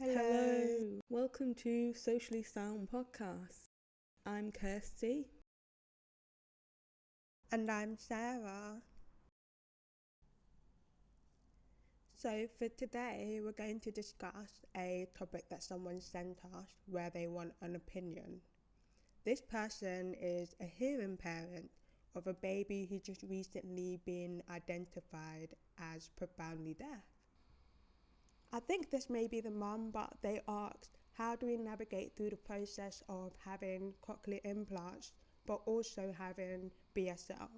Hello, welcome to Socially Sound Podcast. I'm Kirsty. And I'm Sarah. So for today, we're going to discuss a topic that someone sent us where they want an opinion. This person is a hearing parent of a baby who's just recently been identified as profoundly deaf. I think this may be the mum, but they asked, how do we navigate through the process of having cochlear implants but also having BSL?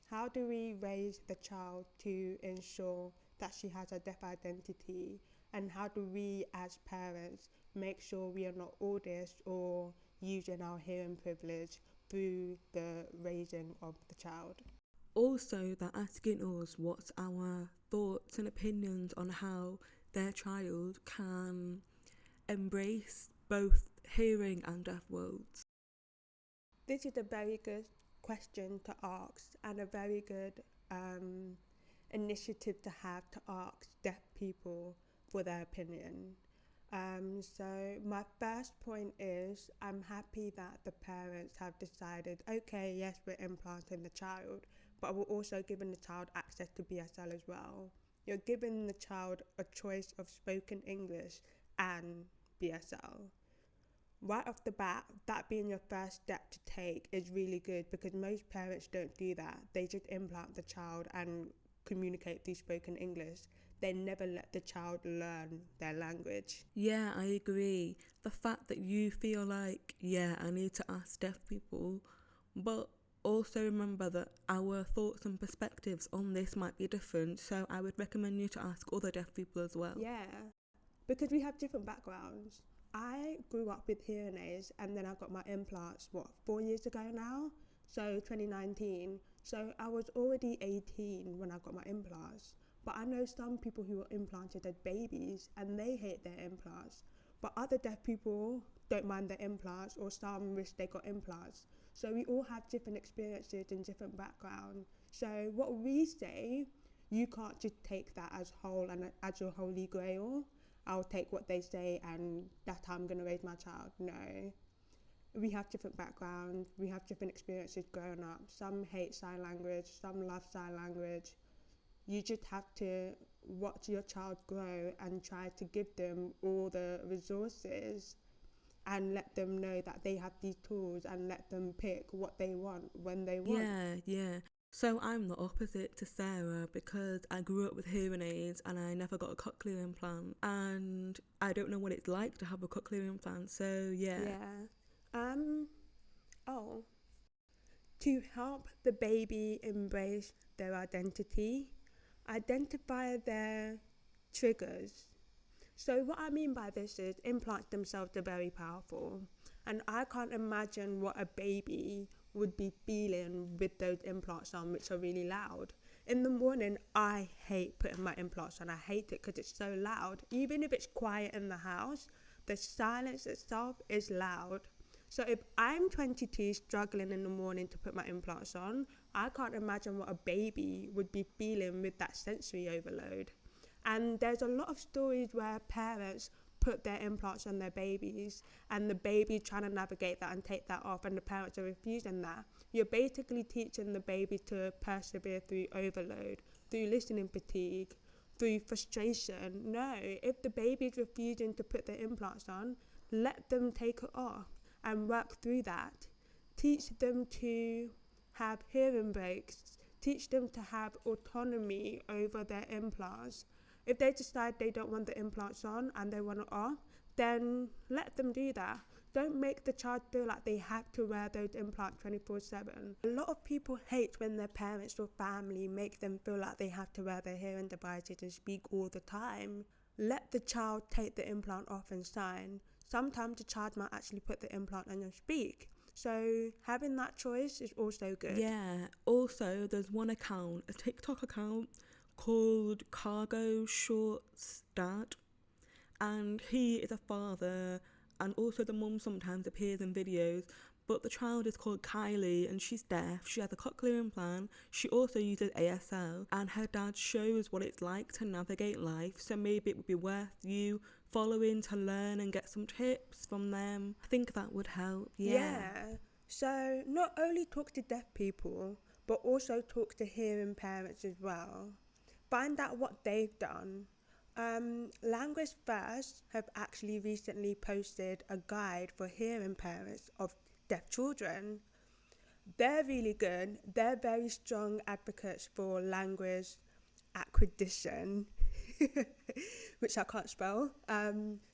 How do we raise the child to ensure that she has a deaf identity? And how do we as parents make sure we are not audist or using our hearing privilege through the raising of the child? Also, they're asking us what's our thoughts and opinions on how their child can embrace both hearing and deaf worlds. This is a very good question to ask and a very good initiative to have to ask deaf people for their opinion. So my first point is I'm happy that the parents have decided, okay, yes, we're implanting the child, but we're also giving the child access to BSL as well. You're giving the child a choice of spoken English and BSL. Right off the bat, that being your first step to take is really good because most parents don't do that. They just implant the child and communicate through spoken English. They never let the child learn their language. Yeah, I agree. The fact that you feel like, I need to ask deaf people, but also remember that our thoughts and perspectives on this might be different, so I would recommend you to ask other deaf people as well. Yeah, because we have different backgrounds. I grew up with hearing aids and then I got my implants, 4 years ago now? So 2019. So I was already 18 when I got my implants. But I know some people who were implanted as babies and they hate their implants. But other deaf people don't mind their implants, or some wish they got implants. So we all have different experiences and different backgrounds. So what we say, you can't just take that as whole and as your holy grail. I'll take what they say and that's how I'm going to raise my child. No. We have different backgrounds, we have different experiences growing up. Some hate sign language, some love sign language. You just have to watch your child grow and try to give them all the resources and let them know that they have these tools and let them pick what they want when they want. Yeah. So I'm the opposite to Sarah because I grew up with hearing aids and I never got a cochlear implant, and I don't know what it's like to have a cochlear implant. So To help the baby embrace their identity, identify their triggers. So what I mean by this is implants themselves are very powerful, and I can't imagine what a baby would be feeling with those implants on, which are really loud. In the morning, I hate putting my implants on. I hate it because it's so loud. Even if it's quiet in the house, the silence itself is loud. So if I'm 22 struggling in the morning to put my implants on, I can't imagine what a baby would be feeling with that sensory overload. And there's a lot of stories where parents put their implants on their babies and the baby trying to navigate that and take that off, and the parents are refusing that. You're basically teaching the baby to persevere through overload, through listening fatigue, through frustration. No, if the baby is refusing to put their implants on, let them take it off and work through that. Teach them to have hearing breaks. Teach them to have autonomy over their implants. If they decide they don't want the implants on and they want it off, then let them do that. Don't make the child feel like they have to wear those implants 24/7. A lot of people hate when their parents or family make them feel like they have to wear their hearing devices and speak all the time. Let the child take the implant off and sign. Sometimes the child might actually put the implant on and speak. So having that choice is also good. Yeah. Also, there's one account, a TikTok account called Cargo Shorts Dad, and he is a father, and also the mum sometimes appears in videos, but the child is called Kylie and she's deaf. She has a cochlear implant. She also uses ASL, and her dad shows what it's like to navigate life. So maybe it would be worth you following to learn and get some tips from them. I think that would help. Yeah. So not only talk to deaf people, but also talk to hearing parents as well. Find out what they've done. Language First have actually recently posted a guide for hearing parents of deaf children. They're really good. They're very strong advocates for language acquisition, which I can't spell.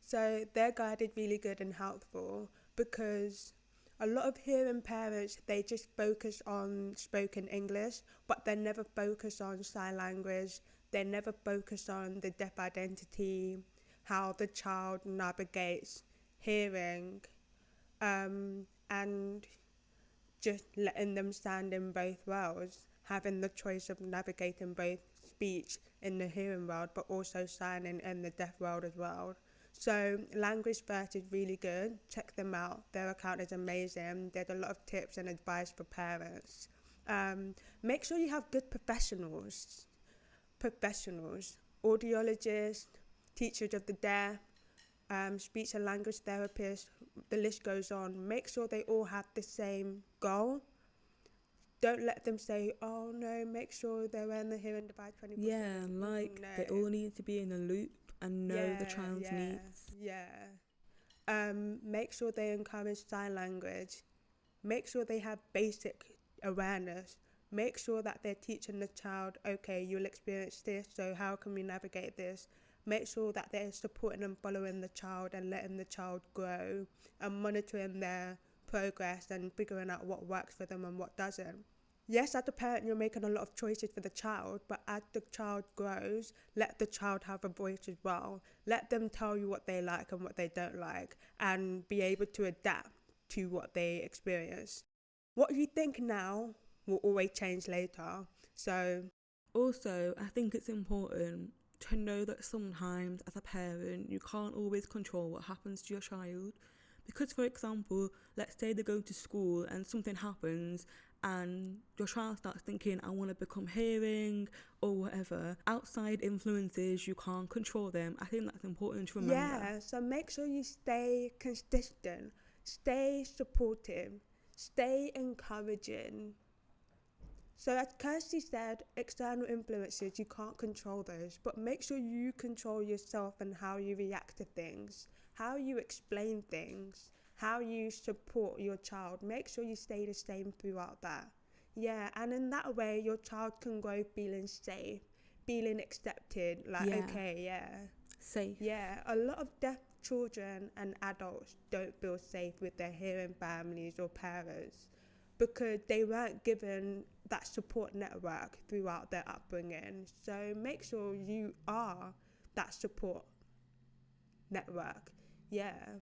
So their guide is really good and helpful, because a lot of hearing parents, they just focus on spoken English, but they never focus on sign language. They never focus on the deaf identity, how the child navigates hearing, and just letting them stand in both worlds, having the choice of navigating both speech in the hearing world, but also signing in the deaf world as well. So Language First is really good. Check them out. Their account is amazing. There's a lot of tips and advice for parents. Make sure you have good professionals, audiologists, teachers of the deaf, speech and language therapists, the list goes on. Make sure they all have the same goal. Don't let them say, oh no, make sure they're wearing the hearing device 24/7. Yeah, like no. they all need to be in a loop and know the child's needs. Yeah. Make sure they encourage sign language. Make sure they have basic awareness. Make sure that they're teaching the child, okay, you'll experience this, so how can we navigate this? Make sure that they're supporting and following the child and letting the child grow and monitoring their progress and figuring out what works for them and what doesn't. Yes, as a parent, you're making a lot of choices for the child, but as the child grows, let the child have a voice as well. Let them tell you what they like and what they don't like, and be able to adapt to what they experience. What you think now will always change later. So also, I think it's important to know that sometimes as a parent, you can't always control what happens to your child. Because, for example, let's say they go to school and something happens and your child starts thinking, I want to become hearing or whatever. Outside influences, you can't control them. I think that's important to remember. Yeah, so make sure you stay consistent, stay supportive, stay encouraging. So as Kirsty said, external influences, you can't control those, but make sure you control yourself and how you react to things, how you explain things, how you support your child. Make sure you stay the same throughout that. Yeah, and in that way, your child can grow feeling safe, feeling accepted, like, okay, yeah. Safe. Yeah, a lot of deaf children and adults don't feel safe with their hearing families or parents, because they weren't given that support network throughout their upbringing. So make sure you are that support network. Yeah.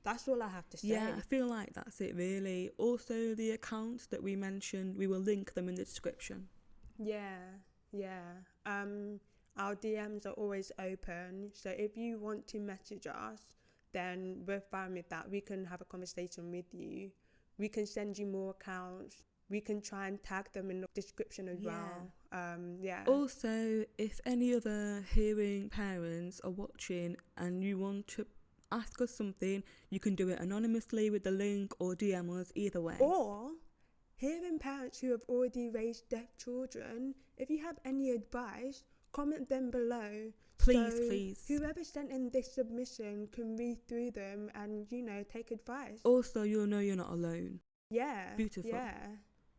That's all I have to say. Yeah, I feel like that's it really. Also, the accounts that we mentioned, we will link them in the description. Yeah. Our DMs are always open, so if you want to message us, then we're fine with that. We can have a conversation with you. We can send you more accounts. We can try and tag them in the description as well. Also, if any other hearing parents are watching and you want to ask us something, you can do it anonymously with the link or DM us, either way. Or hearing parents who have already raised deaf children, if you have any advice, comment them below. Please. Whoever sent in this submission can read through them and, take advice. Also, you'll know you're not alone. Yeah. Beautiful. Yeah.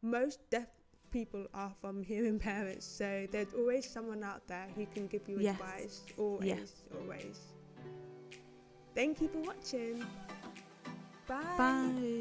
Most deaf people are from hearing parents, so there's always someone out there who can give you advice. Always. Thank you for watching. Bye.